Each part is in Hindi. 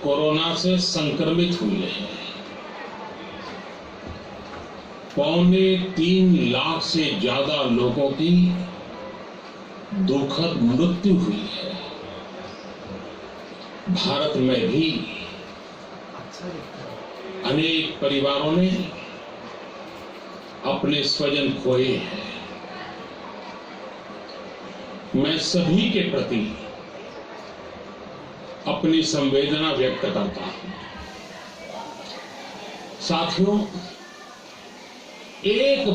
कोरोना से संक्रमित हुए हैं। 3.25 लाख से ज्यादा लोगों की दुखद मृत्यु हुई है। भारत में भी अनेक परिवारों ने अपने स्वजन खोए हैं। मैं सभी के प्रति अपनी संवेदना व्यक्त करता हूं। साथियों, एक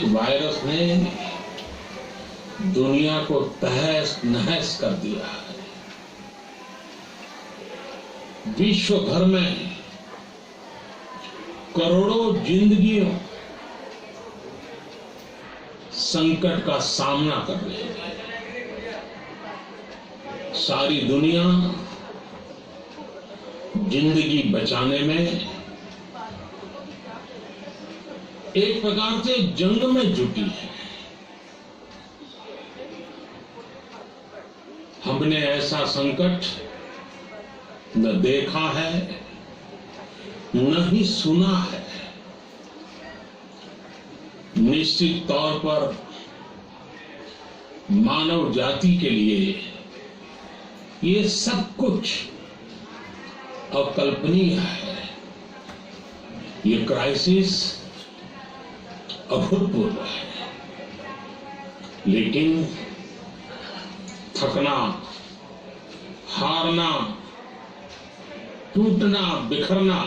वायरस ने दुनिया को तहस नहस कर दिया है। विश्व भर में करोड़ों जिंदगियों संकट का सामना कर रही है। सारी दुनिया जिंदगी बचाने में एक प्रकार से जंग में जुटी है। हमने ऐसा संकट न देखा है, न ही सुना है। निश्चित तौर पर मानव जाति के लिए ये सब कुछ अकल्पनीय है। ये क्राइसिस अभूतपूर्व है, लेकिन थकना, हारना, टूटना, बिखरना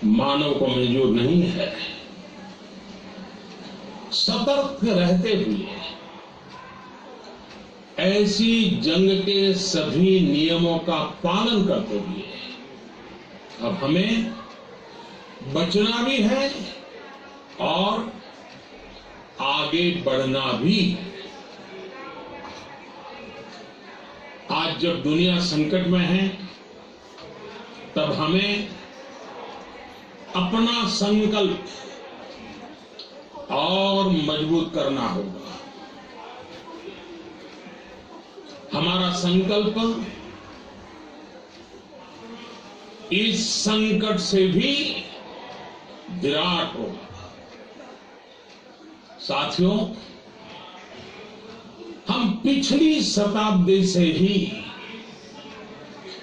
मानव को मंजूर नहीं है। सतर्क रहते हुए ऐसी जंग के सभी नियमों का पालन करते हुए अब हमें बचना भी है और आगे बढ़ना भी। आज जब दुनिया संकट में है, तब हमें अपना संकल्प और मजबूत करना होगा। हमारा संकल्प इस संकट से भी विराट होगा। साथियों, हम पिछली शताब्दी से ही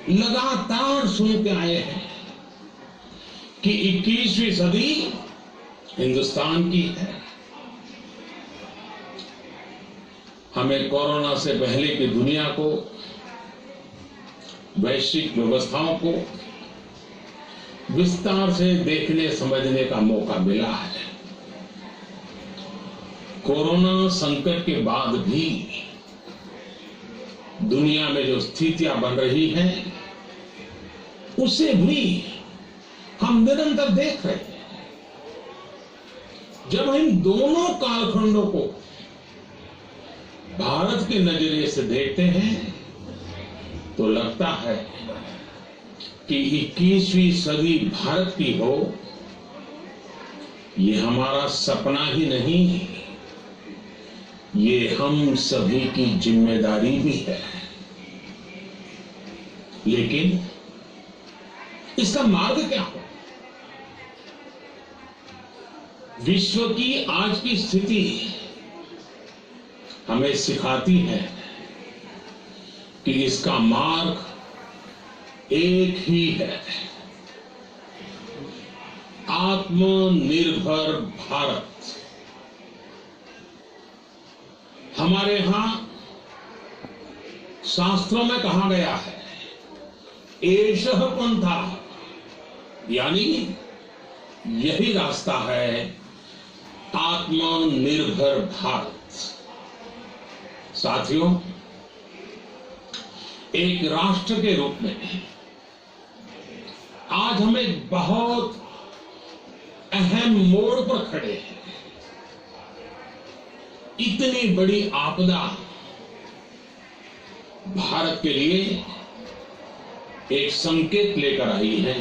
लगातार सुनते आए हैं कि 21वीं सदी हिंदुस्तान की है। हमें कोरोना से पहले की दुनिया को, वैश्विक व्यवस्थाओं को विस्तार से देखने समझने का मौका मिला है। कोरोना संकट के बाद भी दुनिया में जो स्थितियां बन रही हैं, उसे भी हम निरंतर देख रहे हैं। जब हम दोनों कालखंडों को भारत के नजरिए से देखते हैं, तो लगता है कि 21वीं सदी भारत की हो, ये हमारा सपना ही नहीं, ये हम सभी की जिम्मेदारी भी है। लेकिन इसका मार्ग क्या हो? विश्व की आज की स्थिति हमें सिखाती है कि इसका मार्ग एक ही है, आत्मनिर्भर भारत। हमारे यहां शास्त्रों में कहा गया है, एषः पंथः, यानी यही रास्ता है आत्मनिर्भर भारत। साथियों, एक राष्ट्र के रूप में आज हम एक बहुत अहम मोड़ पर खड़े हैं। इतनी बड़ी आपदा भारत के लिए एक संकेत लेकर आई है,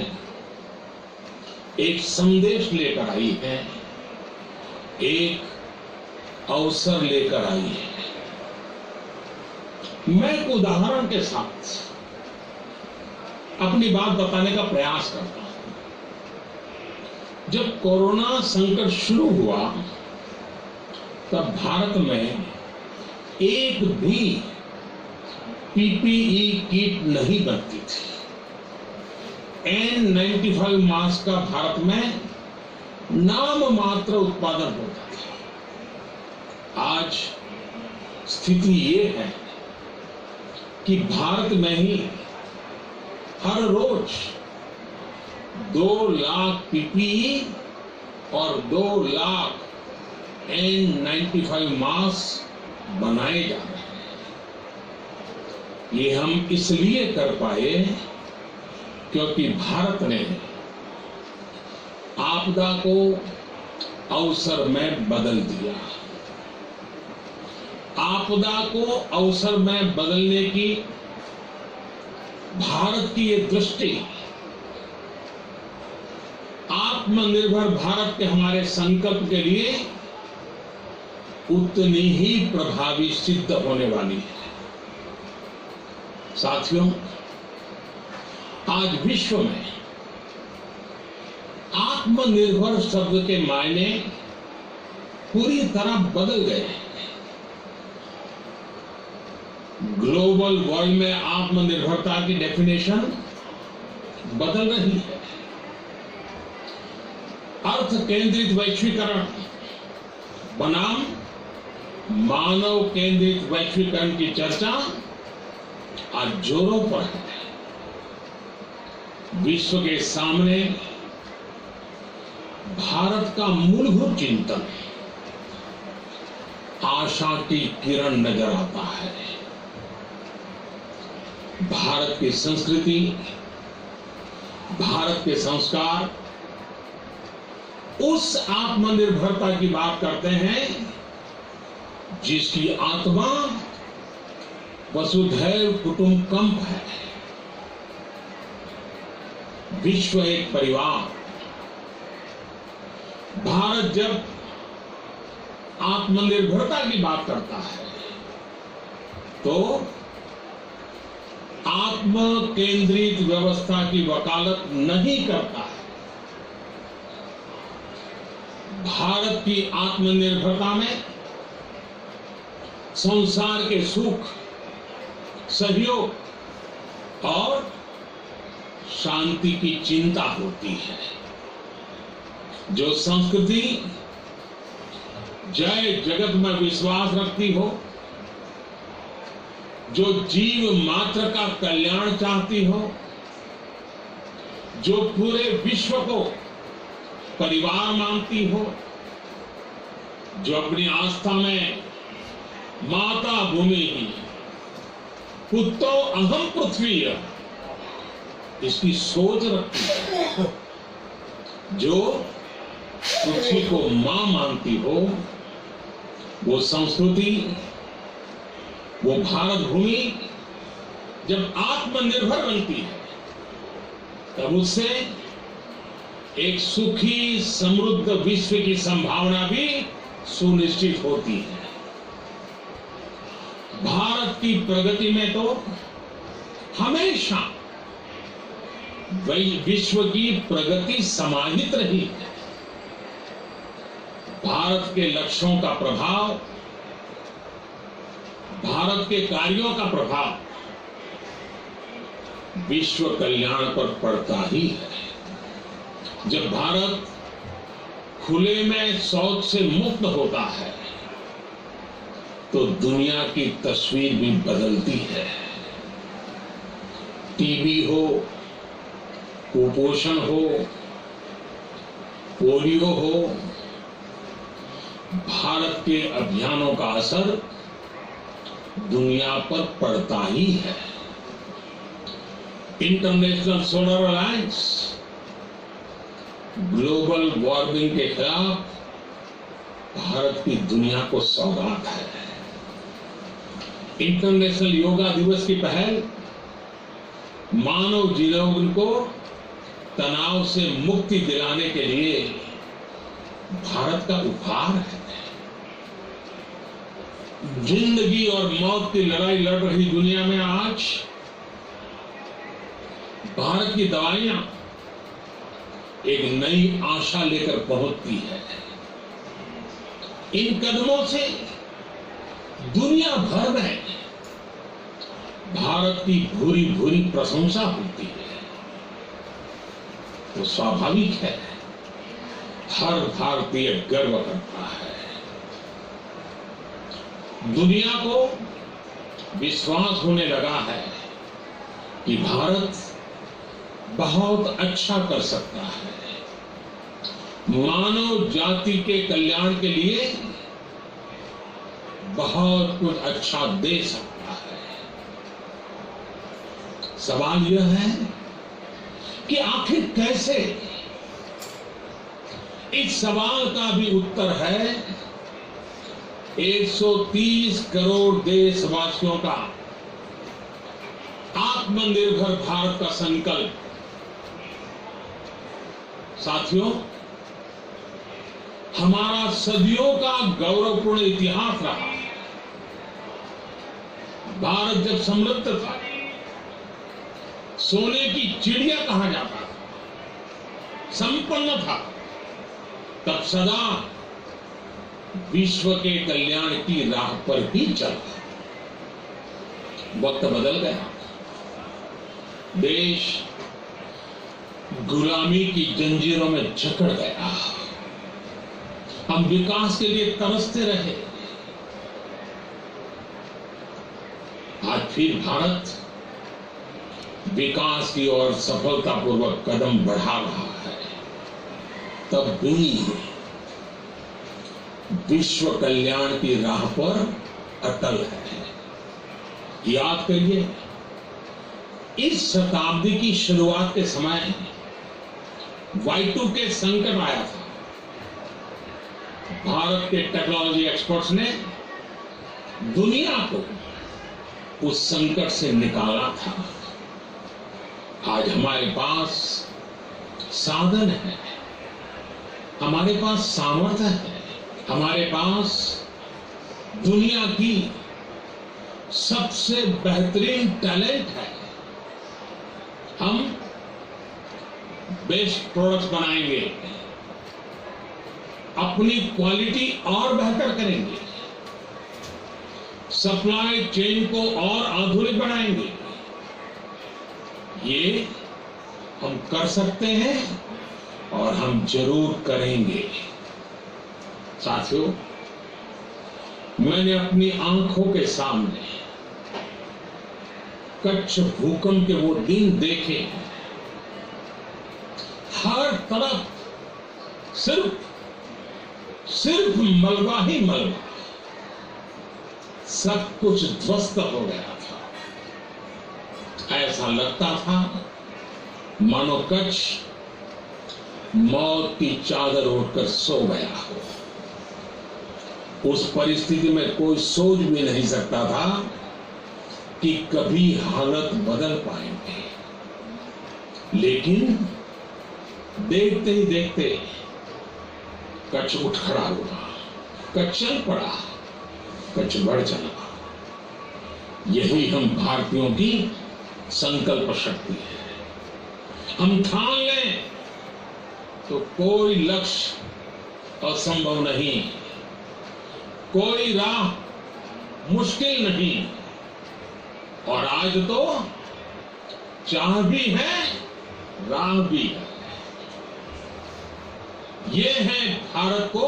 एक संदेश लेकर आई है, एक अवसर लेकर आई है। मैं एक उदाहरण के साथ अपनी बात बताने का प्रयास करता हूं। जब कोरोना संकट शुरू हुआ तब भारत में एक भी पीपीई किट नहीं बनती थी। N95 मास्क का भारत में नाम मात्र उत्पादन होता था। आज स्थिति ये है कि भारत में ही हर रोज 2 लाख पीपीई और 2 लाख N95 मास्क बनाए जा रहे हैं। ये हम इसलिए कर पाए क्योंकि भारत ने आपदा को अवसर में बदल दिया। आपदा को अवसर में बदलने की भारत की ये दृष्टि आत्मनिर्भर भारत के हमारे संकल्प के लिए उतनी ही प्रभावी सिद्ध होने वाली है। साथियों, आज विश्व में आत्मनिर्भर शब्द के मायने पूरी तरह बदल गए हैं। ग्लोबल वर्ल्ड में आत्मनिर्भरता की डेफिनेशन बदल रही है। अर्थ केंद्रित वैश्वीकरण बनाम मानव केंद्रित वैश्वीकरण की चर्चा आज जोरों पर है। विश्व के सामने भारत का मूलभूत चिंतन आशा की किरण नजर आता है। भारत की संस्कृति, भारत के संस्कार उस आत्मनिर्भरता की बात करते हैं जिसकी आत्मा वसुधैव कुटुंबकम है। विश्व एक परिवार। भारत जब आत्मनिर्भरता की बात करता है तो आत्म केंद्रित व्यवस्था की वकालत नहीं करता है। भारत की आत्मनिर्भरता में संसार के सुख, सहयोग और शांति की चिंता होती है। जो संस्कृति जय जगत में विश्वास रखती हो, जो जीव मात्र का कल्याण चाहती हो, जो पूरे विश्व को परिवार मानती हो, जो अपनी आस्था में माता भूमि ही पुत्रो अहम पृथ्वी इसकी सोच रखती है, जो पृथ्वी को मां मानती हो, वो संस्कृति, वो भारत भूमि जब आत्मनिर्भर बनती है तब उससे एक सुखी समृद्ध विश्व की संभावना भी सुनिश्चित होती है। भारत की प्रगति में तो हमेशा विश्व की प्रगति समाहित रही है। भारत के लक्ष्यों का प्रभाव, भारत के कार्यों का प्रभाव विश्व कल्याण पर पड़ता ही है। जब भारत खुले में शौच से मुक्त होता है तो दुनिया की तस्वीर भी बदलती है। टीबी हो, कुपोषण हो, पोलियो हो, भारत के अभियानों का असर दुनिया पर पड़ता ही है। International solar alliance global warming के खिलाफ भारत की दुनिया को सौगात है। इंटरनेशनल योगा दिवस की पहल मानव जीवन को तनाव से मुक्ति दिलाने के लिए भारत का उपहार है। जिंदगी और मौत की लड़ाई लड़ रही दुनिया में आज भारत की दवाइयां एक नई आशा लेकर पहुंचती है। इन कदमों से दुनिया भर में भारत की भूरी भूरी प्रशंसा होती है। तो स्वाभाविक है हर भारतीय गर्व करता है। दुनिया को विश्वास होने लगा है कि भारत बहुत अच्छा कर सकता है, मानव जाति के कल्याण के लिए बहुत कुछ अच्छा दे सकता है। सवाल यह है कि आखिर कैसे? इस सवाल का भी उत्तर है 130 करोड़ देशवासियों का आत्मनिर्भर भारत का संकल्प। साथियों, हमारा सदियों का गौरवपूर्ण इतिहास रहा है। भारत जब समृद्ध था, सोने की चिड़िया कहा जाता था, संपन्न था, तब सदा विश्व के कल्याण की राह पर ही चला। वक्त बदल गया, देश गुलामी की जंजीरों में जकड़ गया। हम विकास के लिए तरसते रहे। आज फिर भारत विकास की ओर सफलतापूर्वक कदम बढ़ा रहा है। तब भी विश्व कल्याण की राह पर अटल है। याद करिए, इस शताब्दी की शुरुआत के समय Y2K संकट आया था। भारत के टेक्नोलॉजी एक्सपर्ट्स ने दुनिया को उस संकट से निकाला था। आज हमारे पास साधन है, हमारे पास सामर्थ्य है, हमारे पास दुनिया की सबसे बेहतरीन टैलेंट है। हम बेस्ट प्रोडक्ट्स बनाएंगे, अपनी क्वालिटी और बेहतर करेंगे, सप्लाई चेन को और आधुनिक बनाएंगे। ये हम कर सकते हैं और हम जरूर करेंगे। साथियों, मैंने अपनी आंखों के सामने कच्छ भूकंप के वो दिन देखे हैं। हर तरफ सिर्फ मलबा ही मलबा, सब कुछ ध्वस्त हो गया था। ऐसा लगता था मानो कच्छ मौत की चादर ओढ़कर सो गया हो। उस परिस्थिति में कोई सोच भी नहीं सकता था कि कभी हालत बदल पाएंगे। लेकिन देखते ही देखते कच्छ उठ खड़ा हुआ, कच्छ चल पड़ा, कच्छ बढ़ चला। यही हम भारतीयों की संकल्प शक्ति है। हम ठान लें तो कोई लक्ष्य असंभव नहीं, कोई राह मुश्किल नहीं। और आज तो चाह भी है, राह भी है। ये है भारत को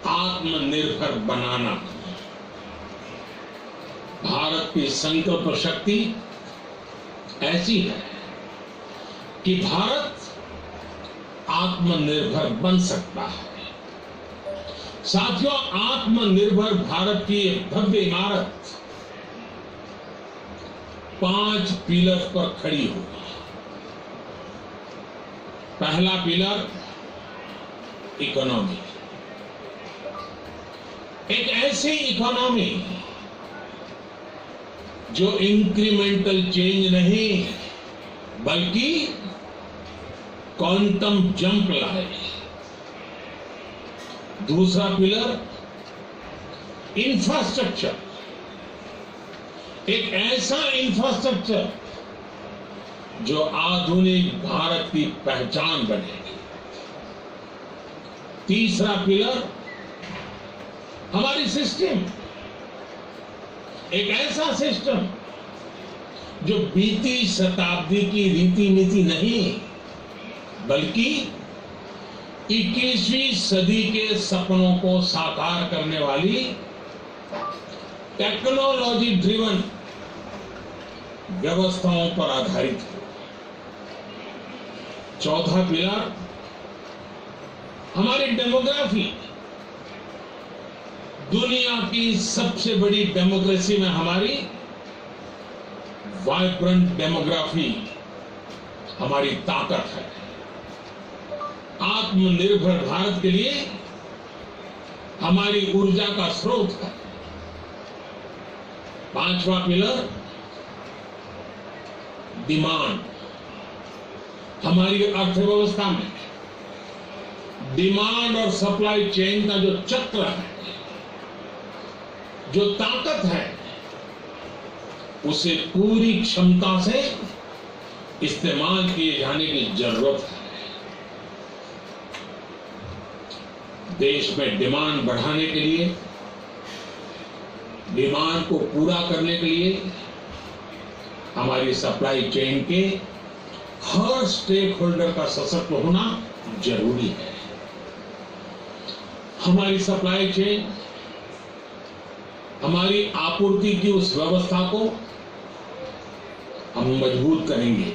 आत्मनिर्भर बनाना। भारत की संकल्प शक्ति ऐसी है कि भारत आत्मनिर्भर बन सकता है। साथियों, आत्मनिर्भर भारत की भव्य इमारत 5 पिलर पर खड़ी होगी। पहला पिलर इकोनॉमी, एक ऐसी इकोनॉमी जो इंक्रीमेंटल चेंज नहीं बल्कि क्वांटम जंप लाए। दूसरा पिलर इंफ्रास्ट्रक्चर, एक ऐसा इंफ्रास्ट्रक्चर जो आधुनिक भारत की पहचान बनेगी। तीसरा पिलर हमारी सिस्टम, एक ऐसा सिस्टम जो बीती शताब्दी की रीति नीति नहीं बल्कि 21वीं सदी के सपनों को साकार करने वाली टेक्नोलॉजी ड्रिवन व्यवस्थाओं पर आधारित है। चौथा पिलर हमारी डेमोग्राफी, दुनिया की सबसे बड़ी डेमोक्रेसी में हमारी वाइब्रेंट डेमोग्राफी हमारी ताकत है। आत्मनिर्भर भारत के लिए हमारी ऊर्जा का स्रोत है। पांचवा पिलर डिमांड, हमारी अर्थव्यवस्था में डिमांड और सप्लाई चेन का जो चक्र है, जो ताकत है, उसे पूरी क्षमता से इस्तेमाल किए जाने की जरूरत है। देश में डिमांड बढ़ाने के लिए, डिमांड को पूरा करने के लिए हमारी सप्लाई चेन के हर स्टेक होल्डर का सशक्त होना जरूरी है। हमारी सप्लाई चेन, हमारी आपूर्ति की उस व्यवस्था को हम मजबूत करेंगे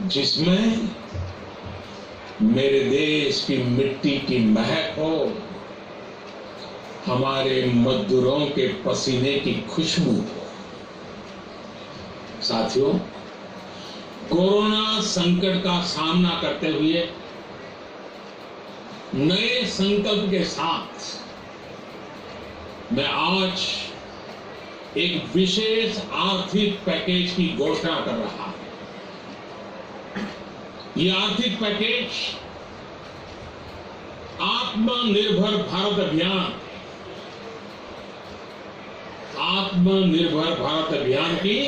जिसमें मेरे देश की मिट्टी की महक हो, हमारे मजदूरों के पसीने की खुशबू हो। साथियों, कोरोना संकट का सामना करते हुए नए संकल्प के साथ मैं आज एक विशेष आर्थिक पैकेज की घोषणा कर रहा हूं। यह आर्थिक पैकेज आत्मनिर्भर भारत अभियान, आत्मनिर्भर भारत अभियान की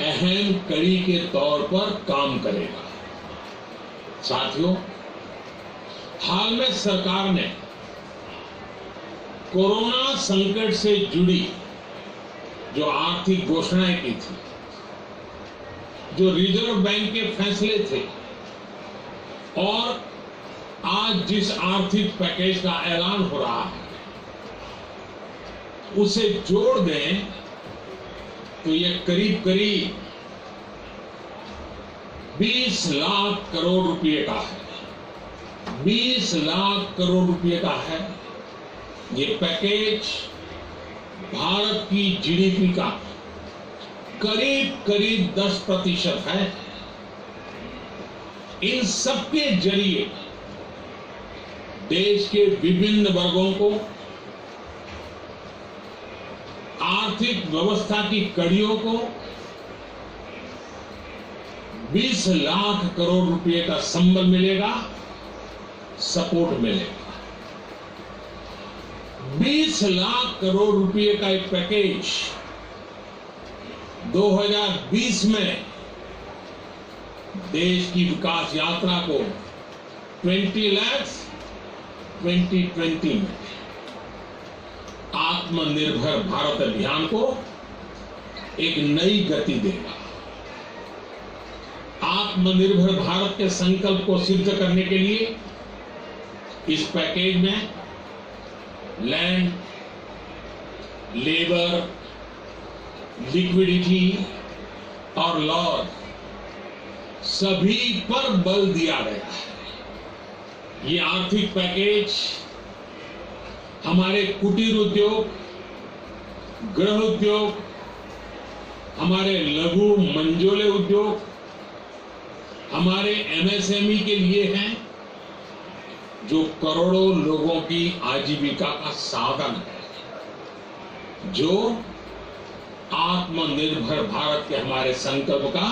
अहम कड़ी के तौर पर काम करेगा। साथियों, हाल में सरकार ने कोरोना संकट से जुड़ी जो आर्थिक घोषणाएं की थी, जो रिजर्व बैंक के फैसले थे और आज जिस आर्थिक पैकेज का ऐलान हो रहा है, उसे जोड़ दें तो ये करीब करीब 20 लाख करोड़ रुपए का है। 20 लाख करोड़ रुपए का है। ये पैकेज भारत की जीडीपी का करीब करीब 10% है। इन सबके जरिए देश के विभिन्न वर्गों को आर्थिक व्यवस्था की कड़ियों को 20 लाख करोड़ रुपए का संबल मिलेगा, सपोर्ट मिलेगा। 20 लाख करोड़ रुपए का एक पैकेज 2020 में देश की विकास यात्रा को 20 लाख 2020 में आत्मनिर्भर भारत अभियान को एक नई गति देगा। आत्मनिर्भर भारत के संकल्प को सिद्ध करने के लिए इस पैकेज में लैंड, लेबर, लिक्विडिटी और लॉ सभी पर बल दिया गया है। ये आर्थिक पैकेज हमारे कुटीर उद्योग, गृह उद्योग, हमारे लघु मंझोले उद्योग, हमारे एमएसएमई के लिए हैं, जो करोड़ों लोगों की आजीविका का साधन है, जो आत्मनिर्भर भारत के हमारे संकल्प का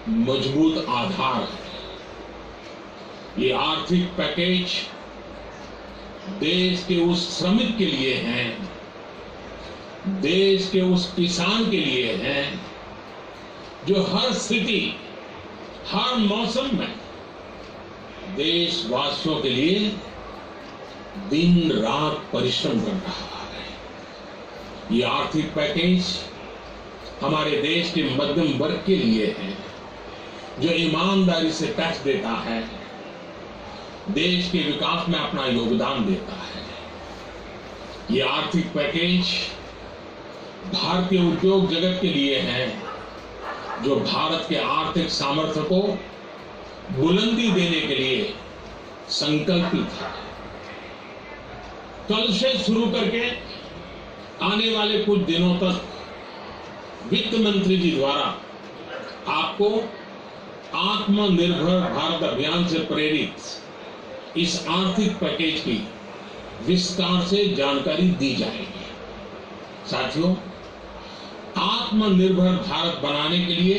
मजबूत आधार है। ये आर्थिक पैकेज देश के उस श्रमिक के लिए हैं, देश के उस किसान के लिए हैं जो हर स्थिति, हर मौसम में देशवासियों के लिए दिन रात परिश्रम कर रहा है। ये आर्थिक पैकेज हमारे देश के मध्यम वर्ग के लिए है, जो ईमानदारी से टैक्स देता है, देश के विकास में अपना योगदान देता है। ये आर्थिक पैकेज भारतीय उद्योग जगत के लिए है, जो भारत के आर्थिक सामर्थ्य को बुलंदी देने के लिए संकल्पित है। कल से शुरू करके आने वाले कुछ दिनों तक वित्त मंत्री जी द्वारा आपको आत्मनिर्भर भारत अभियान से प्रेरित इस आर्थिक पैकेज की विस्तार से जानकारी दी जाएगी। साथियों, आत्मनिर्भर भारत बनाने के लिए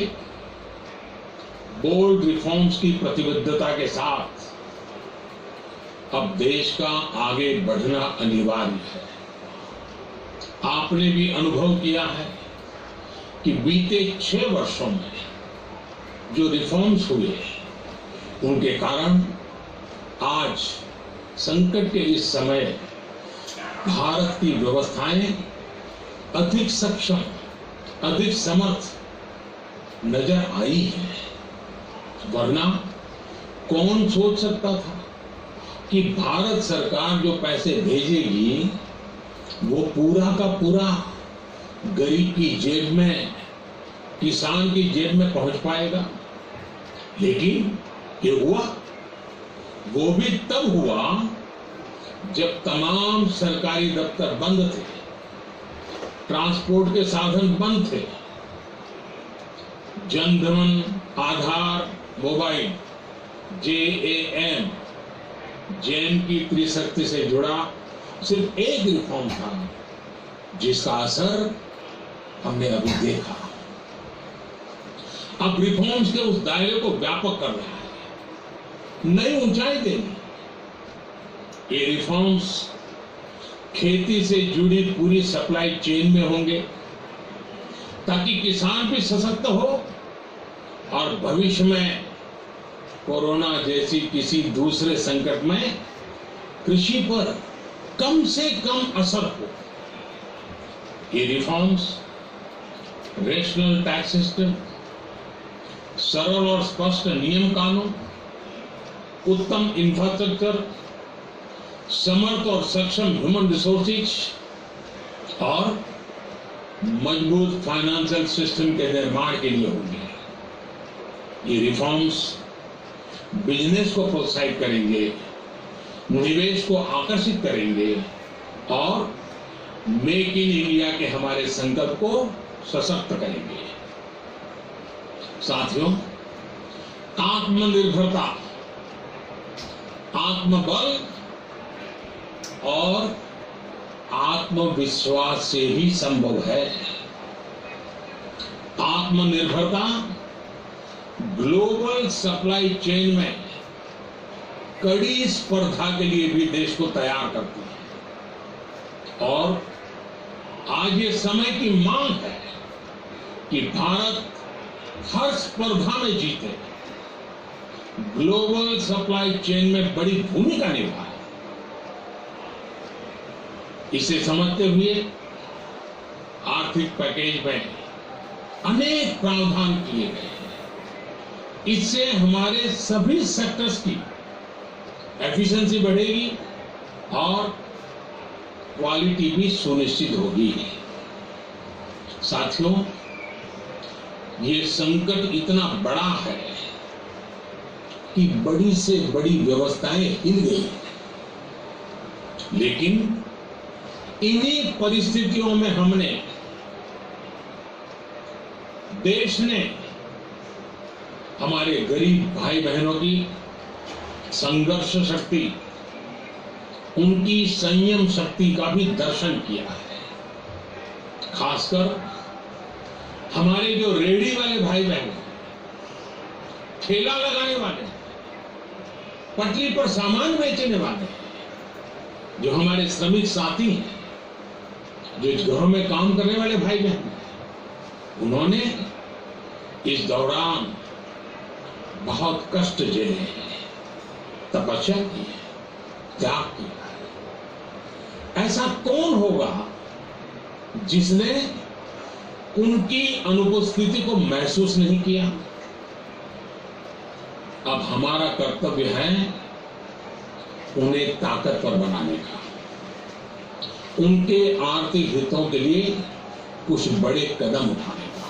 बोल्ड रिफॉर्म्स की प्रतिबद्धता के साथ अब देश का आगे बढ़ना अनिवार्य है। आपने भी अनुभव किया है कि बीते 6 वर्षों में जो रिफॉर्म्स हुए, उनके कारण आज संकट के इस समय भारत की व्यवस्थाएं अधिक सक्षम, अधिक समर्थ नजर आई है। वरना कौन सोच सकता था कि भारत सरकार जो पैसे भेजेगी वो पूरा का पूरा गरीब की जेब में, किसान की जेब में पहुंच पाएगा। लेकिन ये हुआ, वो भी तब हुआ जब तमाम सरकारी दफ्तर बंद थे, ट्रांसपोर्ट के साधन बंद थे, जनधन, आधार, मोबाइल, JAM, जैन की त्रिशक्ति से जुड़ा सिर्फ एक रिफॉर्म था, जिसका असर हमने अभी देखा। अब रिफॉर्म्स के उस दायरे को व्यापक कर रहा है, नई ऊंचाई देंगे। ये रिफॉर्म्स खेती से जुड़ी पूरी सप्लाई चेन में होंगे, ताकि किसान भी सशक्त हो और भविष्य में कोरोना जैसी किसी दूसरे संकट में कृषि पर कम से कम असर हो। ये रिफॉर्म्स रेशनल टैक्स सिस्टम, सरल और स्पष्ट नियम कानून, उत्तम इंफ्रास्ट्रक्चर, समर्थ और सक्षम ह्यूमन रिसोर्सेज और मजबूत फाइनेंशियल सिस्टम के निर्माण के लिए होंगे। ये रिफॉर्म्स बिजनेस को प्रोत्साहित करेंगे, निवेश को आकर्षित करेंगे और मेक इन इंडिया के हमारे संकल्प को सशक्त करेंगे। साथियों, आत्मनिर्भरता, आत्मबल और आत्मविश्वास से ही संभव है। आत्मनिर्भरता ग्लोबल सप्लाई चेन में कड़ी स्पर्धा के लिए भी देश को तैयार करती है। और आज ये समय की मांग है कि भारत हर स्पर्धा में जीते, ग्लोबल सप्लाई चेन में बड़ी भूमिका निभाए। इसे समझते हुए आर्थिक पैकेज में अनेक प्रावधान किए गए हैं। इससे हमारे सभी सेक्टर्स की एफिशिएंसी बढ़ेगी और क्वालिटी भी सुनिश्चित होगी। साथियों, ये संकट इतना बड़ा है कि बड़ी से बड़ी व्यवस्थाएं हिल गई, लेकिन इन्हीं परिस्थितियों में हमने, देश ने हमारे गरीब भाई बहनों की संघर्ष शक्ति, उनकी संयम शक्ति का भी दर्शन किया है। खासकर हमारे जो रेहड़ी वाले भाई बहन, ठेला लगाने वाले, पटरी पर सामान बेचने वाले, जो हमारे श्रमिक साथी हैं, जो घरों में काम करने वाले भाई बहन हैं, उन्होंने इस दौरान बहुत कष्ट झेले हैं, तपस्या की है, त्याग किया है। ऐसा कौन होगा जिसने उनकी अनुपस्थिति को महसूस नहीं किया? अब हमारा कर्तव्य है उन्हें ताकतवर बनाने का, उनके आर्थिक हितों के लिए कुछ बड़े कदम उठाने का।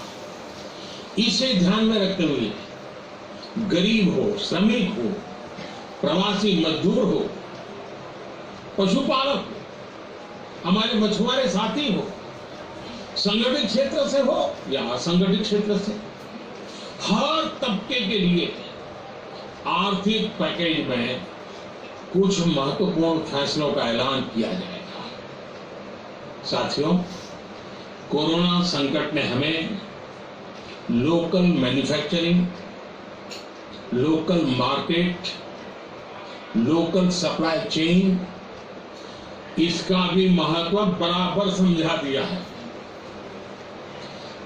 इसे ध्यान में रखते हुए गरीब हो, श्रमिक हो, प्रवासी मजदूर हो, पशुपालक हो, हमारे मछुआरे साथी हो, संगठित क्षेत्र से हो या असंगठित क्षेत्र से, हर तबके के लिए आर्थिक पैकेज में कुछ महत्वपूर्ण फैसलों का ऐलान किया जाएगा। साथियों, कोरोना संकट ने हमें local manufacturing, local market, local supply chain, इसका भी महत्व बराबर समझा दिया है।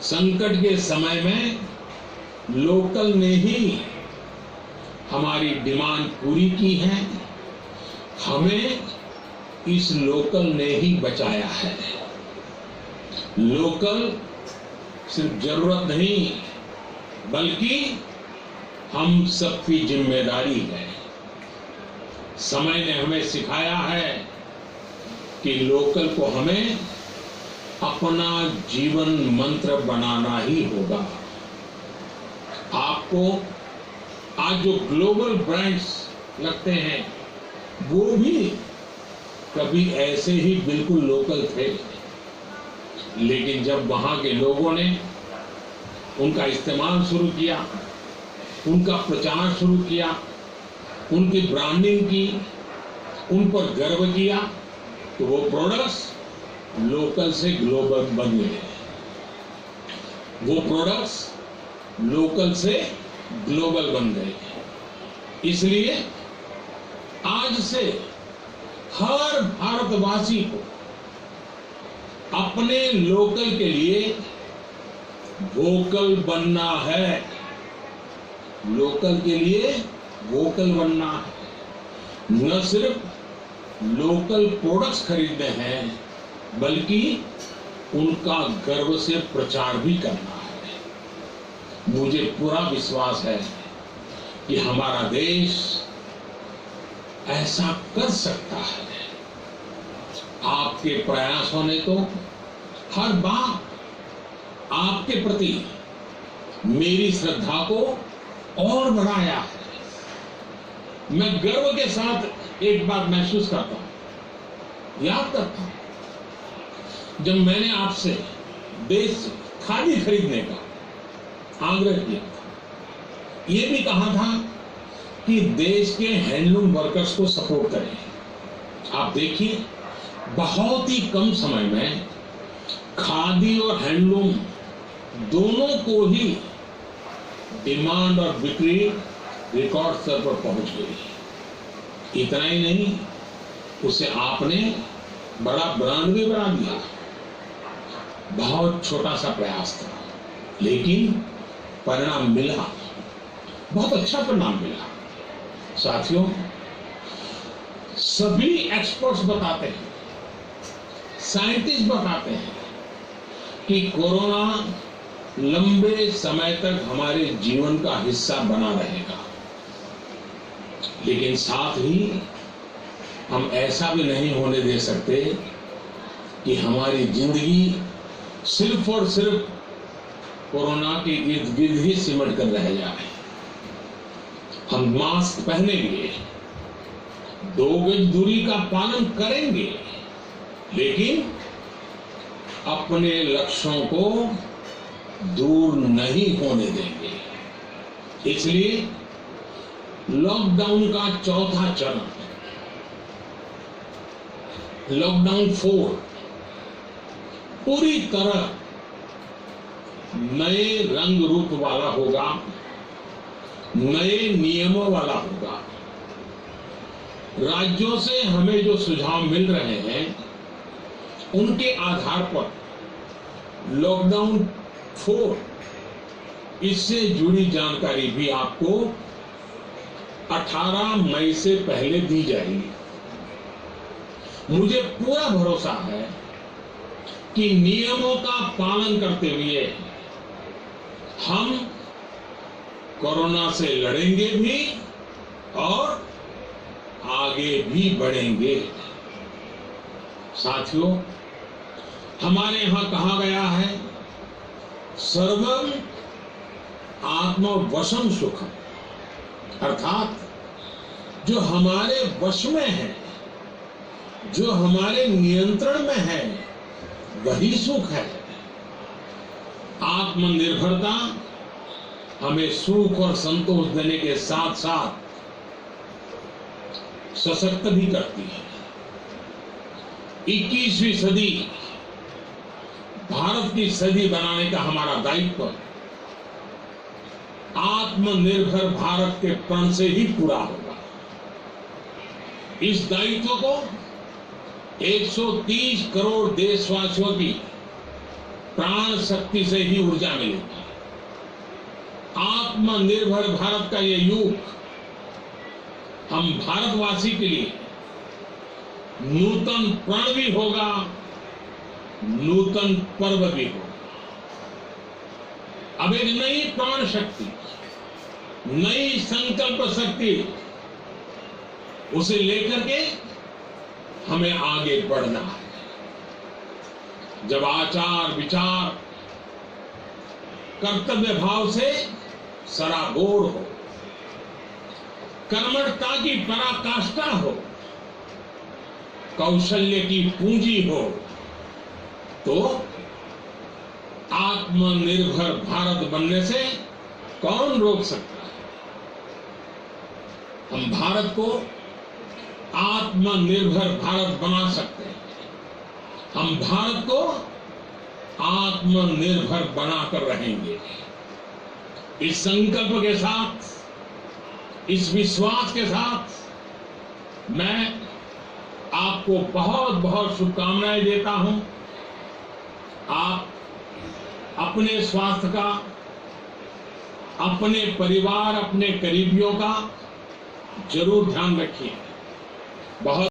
संकट के समय में लोकल ने ही हमारी डिमांड पूरी की है, हमें इस लोकल ने ही बचाया है। लोकल सिर्फ जरूरत नहीं बल्कि हम सबकी जिम्मेदारी है। समय ने हमें सिखाया है कि लोकल को हमें अपना जीवन मंत्र बनाना ही होगा। आपको आज जो ग्लोबल ब्रांड्स लगते हैं वो भी कभी ऐसे ही बिल्कुल लोकल थे, लेकिन जब वहां के लोगों ने उनका इस्तेमाल शुरू किया, उनका प्रचार शुरू किया, उनकी ब्रांडिंग की, उन पर गर्व किया, तो वो प्रोडक्ट्स लोकल से ग्लोबल बन गए। वो प्रोडक्ट्स लोकल से ग्लोबल बन गए। इसलिए आज से हर भारतवासी को अपने लोकल के लिए वोकल बनना है। लोकल के लिए वोकल बनना है। न सिर्फ लोकल प्रोडक्ट्स खरीदने हैं बल्कि उनका गर्व से प्रचार भी करना है। मुझे पूरा विश्वास है कि हमारा देश ऐसा कर सकता है। आपके प्रयासों ने तो हर बार आपके प्रति मेरी श्रद्धा को और बढ़ाया है। मैं गर्व के साथ एक बात महसूस करता हूं, याद करता हूं, जब मैंने आपसे देश से खादी खरीदने का आग्रह किया था, यह भी कहा था कि देश के हैंडलूम वर्कर्स को सपोर्ट करें। आप देखिए, बहुत ही कम समय में खादी और हैंडलूम दोनों को ही डिमांड और बिक्री रिकॉर्ड स्तर पर पहुंच गई। इतना ही नहीं, उसे आपने बड़ा ब्रांड भी बना दिया। बहुत छोटा सा प्रयास था, लेकिन परिणाम मिला, बहुत अच्छा परिणाम मिला। साथियों, सभी एक्सपर्ट्स बताते हैं, साइंटिस्ट बताते हैं कि कोरोना लंबे समय तक हमारे जीवन का हिस्सा बना रहेगा, लेकिन साथ ही हम ऐसा भी नहीं होने दे सकते कि हमारी जिंदगी सिर्फ और सिर्फ कोरोना के इर्द गिर्द ही सिमट कर रह जाए। हम मास्क पहनेंगे, 2 गज दूरी का पालन करेंगे, लेकिन अपने लक्ष्यों को दूर नहीं होने देंगे। इसलिए लॉकडाउन का चौथा चरण, लॉकडाउन 4, पूरी तरह नए रंग रूप वाला होगा, नए नियमों वाला होगा। राज्यों से हमें जो सुझाव मिल रहे हैं उनके आधार पर लॉकडाउन 4 इससे जुड़ी जानकारी भी आपको 18 मई से पहले दी जाएगी। मुझे पूरा भरोसा है कि नियमों का पालन करते हुए हम कोरोना से लड़ेंगे भी और आगे भी बढ़ेंगे। साथियों, हमारे यहां कहा गया है, सर्वम आत्मवशम सुखम, अर्थात जो हमारे वश में है, जो हमारे नियंत्रण में है, वही सुख है। आत्मनिर्भरता हमें सुख और संतोष देने के साथ साथ सशक्त भी करती है। 21वीं सदी भारत की सदी बनाने का हमारा दायित्व आत्मनिर्भर भारत के प्रण से ही पूरा होगा। इस दायित्व को 130 करोड़ देशवासियों की प्राण शक्ति से ही ऊर्जा मिलेगी। आत्मनिर्भर भारत का ये युग हम भारतवासी के लिए नूतन प्रण भी होगा, नूतन पर्व भी होगा। अब एक नई प्राण शक्ति, नई संकल्प शक्ति, उसे लेकर के हमें आगे बढ़ना है। जब आचार विचार कर्तव्य भाव से सराबोर हो, कर्मठता की पराकाष्ठा हो, कौशल्य की पूंजी हो, तो आत्मनिर्भर भारत बनने से कौन रोक सकता है। हम भारत को आत्मनिर्भर भारत बना सकते हैं। हम भारत को आत्मनिर्भर बनाकर रहेंगे। इस संकल्प के साथ, इस विश्वास के साथ मैं आपको बहुत बहुत शुभकामनाएं देता हूं। आप अपने स्वास्थ्य का, अपने परिवार, अपने करीबियों का जरूर ध्यान रखिए। बहुत